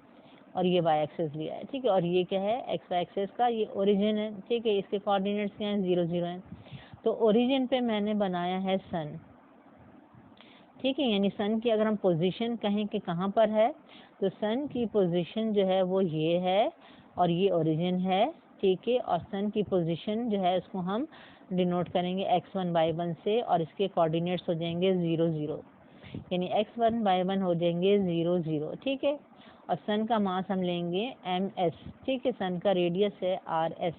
और ये वाई एक्सिस लिया है, ठीक है। और ये क्या है, एक्स वाई एक्सिस का ये ओरिजिन है, ठीक है। इसके कोऑर्डिनेट्स क्या हैं, 0 0 हैं। तो ओरिजिन पे मैंने बनाया है सन, ठीक है, यानी सन की अगर हम पोजीशन कहें कि कहाँ पर है, तो सन की पोजीशन जो है वो ये है और ये ओरिजिन है, ठीक है। और सन की पोजीशन जो है उसको हम डिनोट करेंगे x1 y1 से और इसके कोऑर्डिनेट्स हो जाएंगे 0 0, यानी x1 y1 हो जाएंगे 0 0, ठीक है। और सन का मास हम लेंगे ms, ठीक है, सन का रेडियस है rs,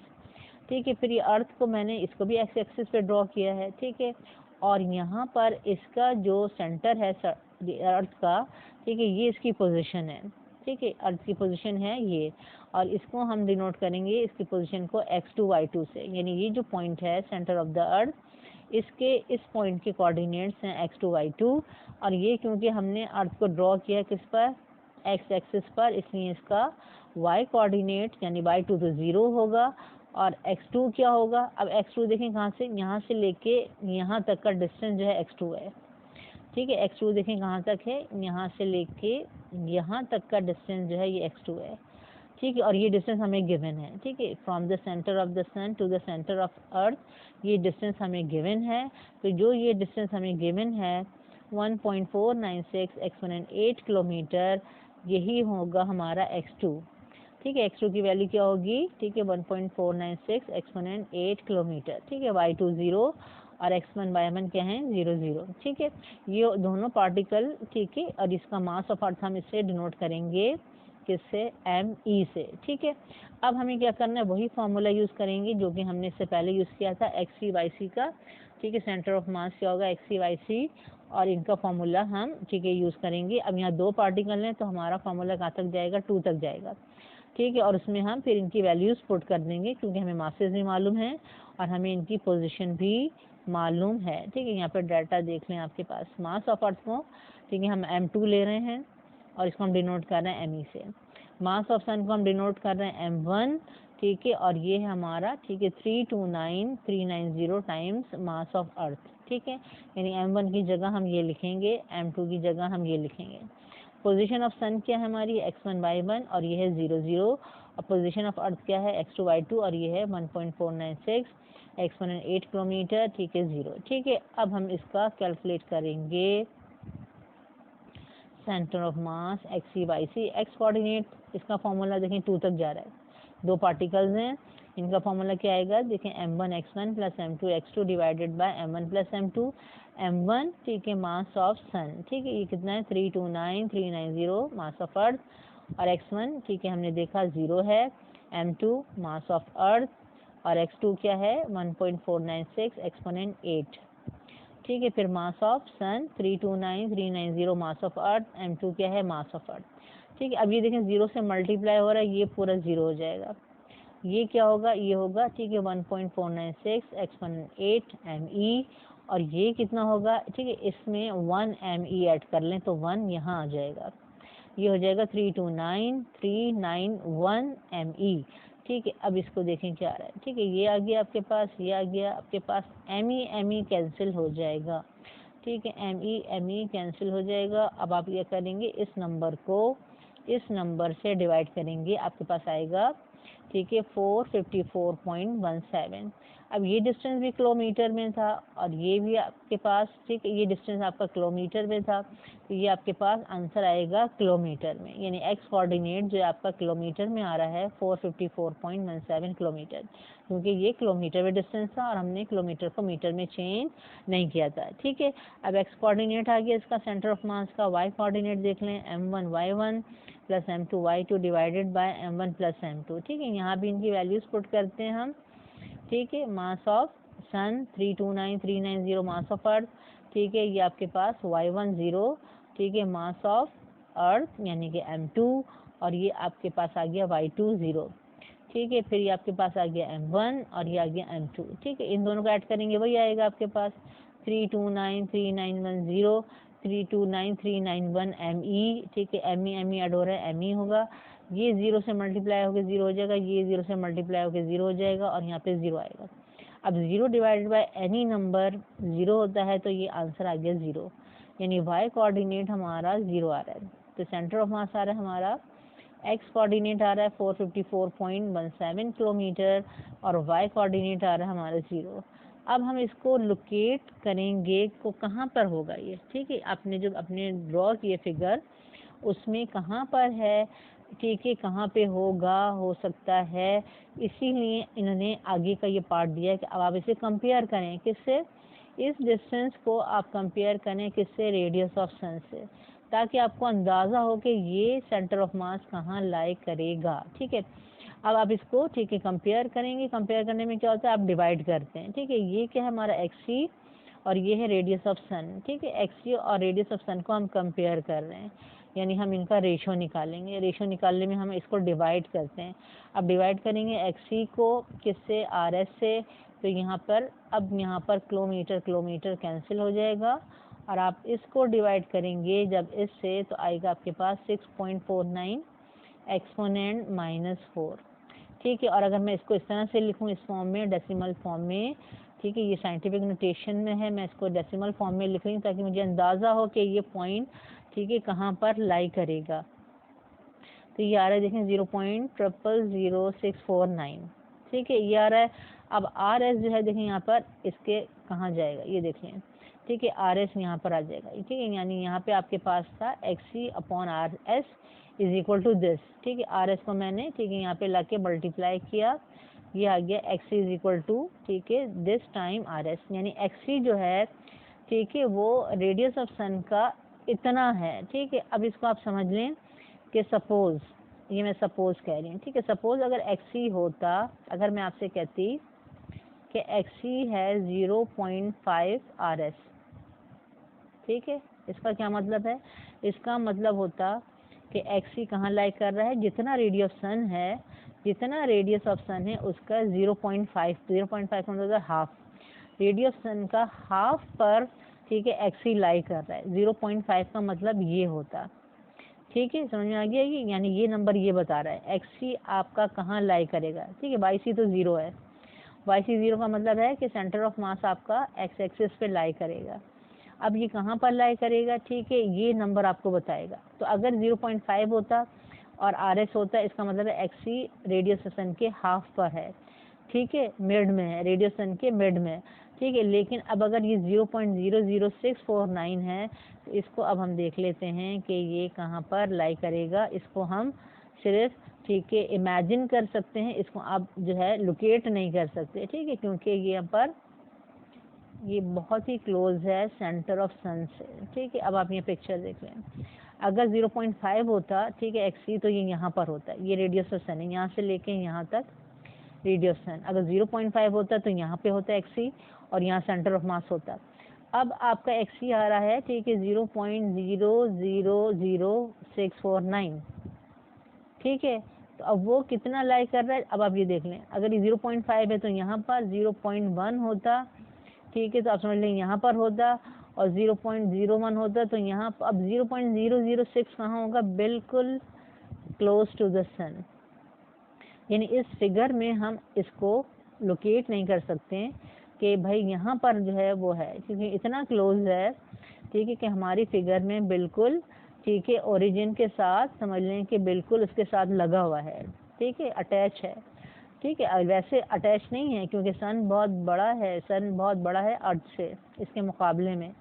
ठीक है। फिर ये अर्थ को मैंने इसको भी एक्स एक्सिस पे ड्रॉ किया है, ठीक है। और यहाँ पर इसका जो सेंटर है अर्थ का, ठीक है, ये इसकी पोजीशन है, ठीक है, अर्थ की पोजीशन है ये, और इसको हम डिनोट करेंगे इसकी पोजीशन को x2 y2 से, यानी ये जो पॉइंट है सेंटर ऑफ द अर्थ, इसके इस पॉइंट के कोऑर्डिनेट्स हैं x2 y2। और ये क्योंकि हमने अर्थ को ड्रॉ किया किस पर, x एक्सिस पर, इसलिए इसका y कोऑर्डिनेट यानी y2 तो 0 होगा और x2 क्या होगा। अब x2 देखें कहाँ से, यहाँ से लेके यहाँ तक का डिस्टेंस जो है x2 है, ठीक है। x2 देखें कहाँ तक है, यहाँ से लेके यहाँ तक का डिस्टेंस जो है ये x2 है, ठीक है। और ये डिस्टेंस हमें गिवन है, ठीक है, from the centre of the sun to the centre of earth, ये डिस्टेंस हमें गिवन है। तो जो ये डिस्टेंस हमें गिवन है 1.496 एक्सपोनेंट 8 किलोमीटर, यही होगा हमारा x2, ठीक है। x2 की वैल्यू क्या होगी, ठीक है, 1.496 एक्सपोनेंट 8 किलोमीटर, ठीक है। y2 0 और x1 y1 क्या है, 0 0, ठीक है। ये दोनों पार्टिकल, ठीक है, और इसका मास ऑफ अर्थ हम इससे डिनोट करेंगे किससे, me से, ठीक है। अब हमें क्या करना है, वही फार्मूला यूज़ करेंगे जो कि हमने इससे पहले यूज़ किया था xc y c का। ठीक है। सेंटर ऑफ मास क्या होगा, एक्सी वाई सी, और इनका फॉर्मूला हम ठीक है यूज़ करेंगे। अब यहाँ 2 पार्टिकल हैं तो हमारा फॉर्मूला कहाँ तक जाएगा, 2 तक जाएगा, ठीक है। और उसमें हम फिर इनकी वैल्यूज़ पुट कर देंगे क्योंकि हमें मासेस भी मालूम है और हमें इनकी पोजीशन भी मालूम है, ठीक है। यहाँ पर डाटा देख लें आपके पास, मास ऑफ अर्थ को ठीक है हम m2 ले रहे हैं और इसको हम डिनोट कर रहे हैं me से। मास ऑफ सन को हम डिनोट कर रहे हैं m1, ठीक है। और ये है हमारा ठीक है 329390 टाइम्स मास ऑफ अर्थ, ठीक है। यानी m1 की जगह हम ये लिखेंगे, m2 की जगह हम ये लिखेंगे। पोजीशन ऑफ सन क्या है हमारी, x1 y1 और ये है 0 0। और पोजीशन ऑफ अर्थ क्या है, x2 y2 और ये है 1.496, एक्सपोनेंट 8 किलोमीटर, ठीक है 0, ठीक है। अब हम इसका कैलकुलेट करेंगे centre of mass X C Y C. X coordinate, इसका फॉर्मूला देखें 2 तक जा रहा है, 2 पार्टिकल्स हैं, इनका फॉर्मूला क्या आएगा देखें, m1 x1 plus m2 x2 divided by m1 plus m2। m1 ठीक है मास ऑफ सन, ठीक है, ये कितना है 329390 मास ऑफ अर्थ, और x1 ठीक है हमने देखा 0 है, m2 मास ऑफ अर्थ, और x2 क्या है 1.496 एक्सपोनेंट 8, ठीक है। फिर mass of sun 329390 mass of earth, m2 क्या है मास ऑफ अर्थ, ठीक है। अब ये देखें 0 से मल्टीप्लाई हो रहा है, ये पूरा 0 हो जाएगा, ये क्या होगा, ये होगा ठीक है 1.496 एक्सपोनेंट 8 me, और ये कितना होगा, ठीक है, इसमें 1 me ऐड कर लें तो 1 यहाँ आ जाएगा, ये हो जाएगा 329391 me, ठीक है। अब इसको देखें क्या आ रहा है, ठीक है, ये आ गया आपके पास, ये आ गया आपके पास, me कैंसिल हो जाएगा, ठीक है, me कैंसिल हो जाएगा। अब आप ये करेंगे, इस नंबर को इस नंबर से डिवाइड करेंगे, आपके पास आएगा ठीक है 454.17। अब ये डिस्टेंस भी किलोमीटर में था और ये भी आपके पास, ठीक है, ये डिस्टेंस आपका किलोमीटर में था, तो ये आपके पास आंसर आएगा किलोमीटर में, यानी एक्स कोऑर्डिनेट जो आपका किलोमीटर में आ रहा है 454.17 किलोमीटर, क्योंकि ये किलोमीटर में डिस्टेंस था और हमने किलोमीटर को मीटर में चेंज नहीं किया था, ठीक है। अब एक्स कोऑर्डिनेट आ गया इसका सेंटर ऑफ मास का। वाई कोऑर्डिनेट देख लें, m1 y1 plus m2 y2 divided by m1 plus m2, ठीक है। यहाँ भी इनकी वैल्यूज पुट करते हैं हम, ठीक है। Mass of sun 329390 mass of earth, ठीक है, ये आपके पास y1 0, ठीक है, मास ऑफ अर्थ यानी कि m2, और ये आपके पास आ गया y2 0, ठीक है। फिर ये आपके पास आ गया m1 और ये आ गया m2, ठीक है। इन दोनों को ऐड करेंगे वही आएगा आपके पास 329391 329391 me, ठीक है, me ऐड हो रहा है me होगा, ये 0 से मल्टीप्लाई होकर 0 हो जाएगा, ये 0 से मल्टीप्लाई होकर 0 हो जाएगा, और यहाँ पे 0 आएगा। अब 0 डिवाइडेड बाय एनी नंबर 0 होता है, तो ये आंसर आ गया 0, यानी y कोऑर्डिनेट हमारा 0 आ रहा है। तो सेंटर ऑफ मास आ रहा है हमारा, एक्स कोऑर्डिनेट आ रहा है 454.17 किलोमीटर, और y कोऑर्डिनेट आ रहा है हमारा 0। अब हम इसको लोकेट करेंगे को कहाँ पर होगा ये, ठीक है, आपने जो अपने ड्रॉ किए फिगर उसमें कहाँ पर है, ठीक है, कहाँ पे होगा, हो सकता है, इसीलिए इन्होंने आगे का ये पार्ट दिया है कि अब आप इसे कंपेयर करें किससे, इस डिस्टेंस को आप कंपेयर करें किससे, रेडियस ऑफ सन से, ताकि आपको अंदाज़ा हो कि ये सेंटर ऑफ मास कहाँ लाई करेगा, ठीक है। अब आप इसको ठीक है कंपेयर करेंगे, कंपेयर करने में क्या होता है, आप डिवाइड करते हैं, ठीक है। ये क्या है हमारा एक्सी और ये है रेडियस ऑफ सन, ठीक है, एक्सी और रेडियस ऑफ सन को हम कंपेयर कर रहे हैं, यानी हम इनका रेशो निकालेंगे, रेशो निकालने में हम इसको डिवाइड करते हैं। अब डिवाइड करेंगे एक्सी को किससे, आर एस से, तो यहाँ पर अब यहाँ पर किलोमीटर किलोमीटर कैंसिल हो जाएगा, और आप इसको डिवाइड करेंगे जब इससे, तो आएगा आपके पास 6.49 एक्सपोनेंट -4, ठीक है। और अगर मैं इसको इस तरह से लिखूं, इस फॉर्म में, डेसिमल फॉर्म में, ठीक है, ये साइंटिफिक नोटेशन में है, मैं इसको डेसिमल फॉर्म में लिख रही हूँ ताकि मुझे अंदाज़ा हो कि ये पॉइंट ठीक है कहाँ पर लाई करेगा। तो ये आ रहा है देखें 0.000649, ठीक है, ये आ रहा है। अब आर एस जो है देखें यहाँ पर इसके कहाँ जाएगा, ये देख लें, ठीक है, आर एस यहाँ पर आ जाएगा, ठीक है, यानी यहाँ पे आपके पास था X C upon R S is equal to this, ठीक है। आर एस को मैंने ठीक है यहाँ पे ला के मल्टीप्लाई किया, ये आ गया एक्सी इज इक्वल टू ठीक है दिस टाइम आर एस, यानी एक्सी जो है ठीक है वो रेडियस ऑफ सन का इतना है, ठीक है। अब इसको आप समझ लें कि सपोज, ये मैं सपोज कह रही हूँ, ठीक है, सपोज अगर एक्सी होता, अगर मैं आपसे कहती कि एक्सी है 0.5 RS। ठीक है, इसका क्या मतलब है? इसका मतलब होता कि एक्सी कहाँ लाई कर रहा है, जितना रेडियस सन है, जितना रेडियस ऑफ सन है उसका 0.5 मतलब हाफ, रेडियस सन का हाफ पर, ठीक है, एक्सी लाई कर रहा है। 0.5 का मतलब ये होता। ठीक है, समझ में आ गया? ये यानी ये नंबर ये बता रहा है एक्सी आपका कहाँ लाई करेगा। ठीक है, वाई सी तो 0 है, वाई सी 0 का मतलब है कि सेंटर ऑफ मास आपका एक्स एक्सिस पे लाई करेगा। अब ये कहाँ पर लाई करेगा? ठीक है, ये नंबर आपको बताएगा। तो अगर 0.5 होता और RS होता, इसका मतलब है एक्सी रेडियस सन के हाफ पर है। ठीक है, मिड में है, रेडियस सन के मिड में। ठीक है, लेकिन अब अगर ये 0.00649 है तो इसको अब हम देख लेते हैं कि ये कहाँ पर लाई करेगा। इसको हम सिर्फ, ठीक है, इमेजिन कर सकते हैं, इसको आप जो है लोकेट नहीं कर सकते। ठीक है, क्योंकि ये यहाँ पर ये बहुत ही क्लोज है सेंटर ऑफ सन से। ठीक है, अब आप ये पिक्चर देख लें। अगर 0.5 होता, ठीक है, एक्सी, तो ये यहाँ पर होता है, ये रेडियस ऑफ सन है, यहाँ से लेके यहाँ तक रेडियस सन। अगर 0.5 होता तो यहाँ पे होता एक्सी और यहाँ सेंटर ऑफ मास होता। अब आपका एक्सी आ रहा है, ठीक है, 0.000649। ठीक है, तो अब वो कितना लाई कर रहा है, अब आप ये देख लें। अगर ये 0.5 है तो यहाँ पर 0.1 होता। ठीक है, तो आप समझ लें यहाँ पर होता, और 0.01 होता तो यहाँ। अब 0.006 कहाँ होगा? बिल्कुल क्लोज टू द सन। यानी इस फिगर में हम इसको लोकेट नहीं कर सकते कि भाई यहाँ पर जो है वो है, क्योंकि इतना क्लोज है। ठीक है, कि हमारी फिगर में बिल्कुल, ठीक है, ओरिजिन के साथ समझ लें कि बिल्कुल उसके साथ लगा हुआ है। ठीक है, अटैच है। ठीक है, वैसे अटैच नहीं है क्योंकि सन बहुत बड़ा है, सन बहुत बड़ा है अर्थ से इसके मुकाबले में।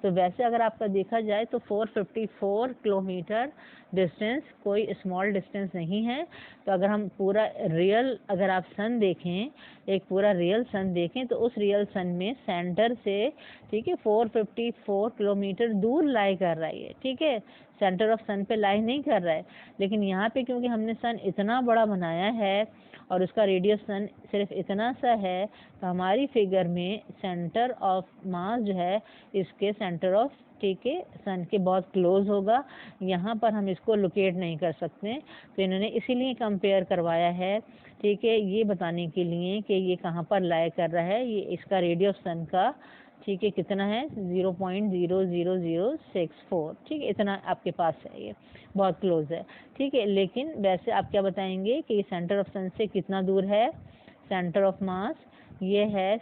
तो वैसे अगर आपका देखा जाए तो 454 किलोमीटर डिस्टेंस कोई स्मॉल डिस्टेंस नहीं है। तो अगर हम पूरा रियल, अगर आप सन देखें, एक पूरा रियल सन देखें, तो उस रियल सन में सेंटर से, ठीक है, 454 किलोमीटर दूर लाई कर रहा है। ठीक है, सेंटर ऑफ सन पे लाई नहीं कर रहा है। लेकिन यहाँ पे क्योंकि हमने सन इतना बड़ा बनाया है और उसका रेडियस सन सिर्फ इतना सा है, तो हमारी फिगर में सेंटर ऑफ मास जो है इसके सेंटर ऑफ, ठीक है, सन के बहुत क्लोज होगा। यहाँ पर हम इसको लोकेट नहीं कर सकते। तो इन्होंने इसीलिए कंपेयर करवाया है, ठीक है, ये बताने के लिए कि ये कहाँ पर लाई कर रहा है। ये इसका रेडियस सन का, ठीक है, कितना है? 0.00064। ठीक है, इतना आपके पास है, ये बहुत क्लोज है। ठीक है, लेकिन वैसे आप क्या बताएंगे कि ये सेंटर ऑफ सन से कितना दूर है? सेंटर ऑफ मास ये है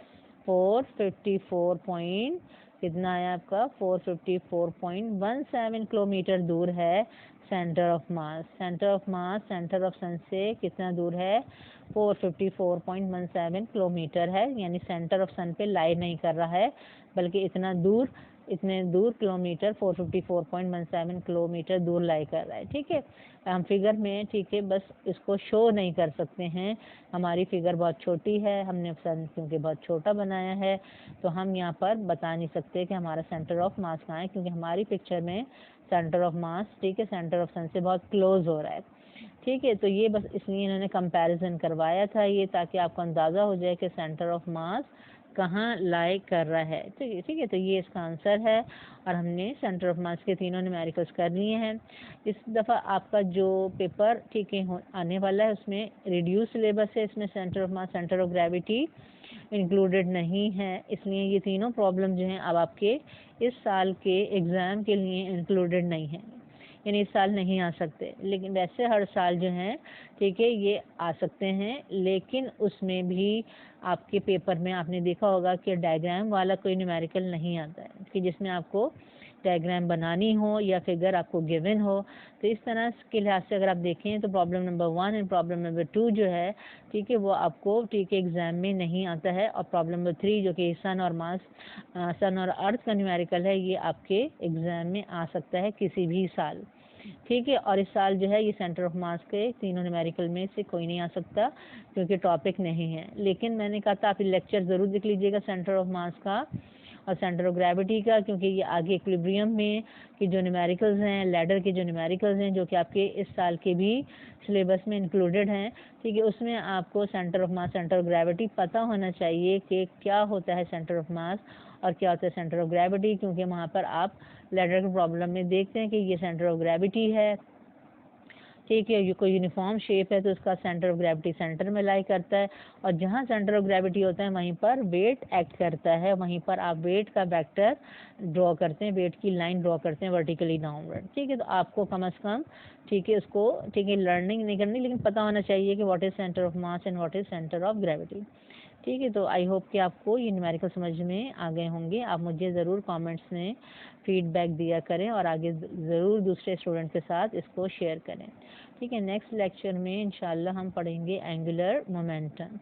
454 पॉइंट, कितना है आपका? 454.17 किलोमीटर दूर है centre of mass. Centre of mass centre of sun से कितना दूर है? 454.17 किलोमीटर है। यानी सेंटर ऑफ सन पे लाई नहीं कर रहा है, बल्कि इतना दूर, इतने दूर किलोमीटर, 454.17 किलोमीटर दूर लाई कर रहा है। ठीक है, हम फिगर में, ठीक है, बस इसको शो नहीं कर सकते हैं। हमारी फिगर बहुत छोटी है, हमने सन क्योंकि बहुत छोटा बनाया है, तो हम यहाँ पर बता नहीं सकते कि हमारा सेंटर ऑफ मास कहाँ है, क्योंकि हमारी पिक्चर में सेंटर ऑफ मास, ठीक है, सेंटर ऑफ सन से बहुत क्लोज हो रहा है। ठीक है, तो ये बस इसलिए इन्होंने कंपैरिजन करवाया था ये, ताकि आपको अंदाज़ा हो जाए कि सेंटर ऑफ मास कहाँ लाई कर रहा है। ठीक है, ठीक है, तो ये इसका आंसर है। और हमने सेंटर ऑफ मास के तीनों न्यूमेरिकल्स कर लिए हैं। इस दफ़ा आपका जो पेपर, ठीक है, आने वाला है उसमें रिड्यूस सिलेबस है, इसमें centre of mass, centre of gravity included नहीं है। इसलिए ये तीनों प्रॉब्लम जो हैं अब आपके इस साल के एग्ज़ाम के लिए इंक्लूडेड नहीं है, यानी इस साल नहीं आ सकते। लेकिन वैसे हर साल जो हैं, ठीक है, ये आ सकते हैं। लेकिन उसमें भी आपके पेपर में आपने देखा होगा कि डायग्राम वाला कोई न्यूमेरिकल नहीं आता है, कि जिसमें आपको डायग्राम बनानी हो या फिगर आपको गिवन हो। तो इस तरह के लिहाज से अगर आप देखें तो problem number 1 and problem number 2 जो है, ठीक है, वो आपको, ठीक है, एग्जाम में नहीं आता है। और प्रॉब्लम नंबर 3 जो कि सन और मास, सन और अर्थ का न्यूमेरिकल है, ये आपके एग्जाम में आ सकता है किसी भी साल। ठीक है, और इस साल जो है ये सेंटर ऑफ मास के तीनों न्यूमेरिकल में से कोई नहीं आ सकता, क्योंकि टॉपिक नहीं है। लेकिन मैंने कहा था आप लेक्चर ज़रूर देख लीजिएगा सेंटर ऑफ मास का, और सेंटर ऑफ ग्रेविटी का, क्योंकि ये आगे इक्विलिब्रियम में कि जो न्यूमेरिकल्स हैं, लैडर के जो न्यूमेरिकल्स हैं जो कि आपके इस साल के भी सिलेबस में इंक्लूडेड हैं, ठीक है, उसमें आपको centre of mass, centre of gravity पता होना चाहिए कि क्या होता है सेंटर ऑफ मास और क्या होता है सेंटर ऑफ ग्रेविटी, क्योंकि वहाँ पर आप लैडर के प्रॉब्लम में देखते हैं कि ये सेंटर ऑफ ग्रेविटी है, ठीक है, ये कोई यूनिफॉर्म शेप है तो उसका सेंटर ऑफ ग्रेविटी सेंटर में लाई करता है, और जहाँ सेंटर ऑफ ग्रेविटी होता है वहीं पर वेट एक्ट करता है, वहीं पर आप वेट का वेक्टर ड्रॉ करते हैं, वेट की लाइन ड्रॉ करते हैं वर्टिकली डाउनवर्ड, ठीक है। तो आपको कम से कम, ठीक है, उसको, ठीक है, लर्निंग नहीं करनी लेकिन पता होना चाहिए कि what is centre of mass and what is centre of gravity, ठीक है। तो आई होप कि आपको ये न्यूमेरिकल समझ में आ गए होंगे। आप मुझे ज़रूर कमेंट्स में फीडबैक दिया करें और आगे ज़रूर दूसरे स्टूडेंट के साथ इसको शेयर करें, ठीक है। नेक्स्ट लेक्चर में इंशाल्लाह हम पढ़ेंगे एंगुलर मोमेंटम।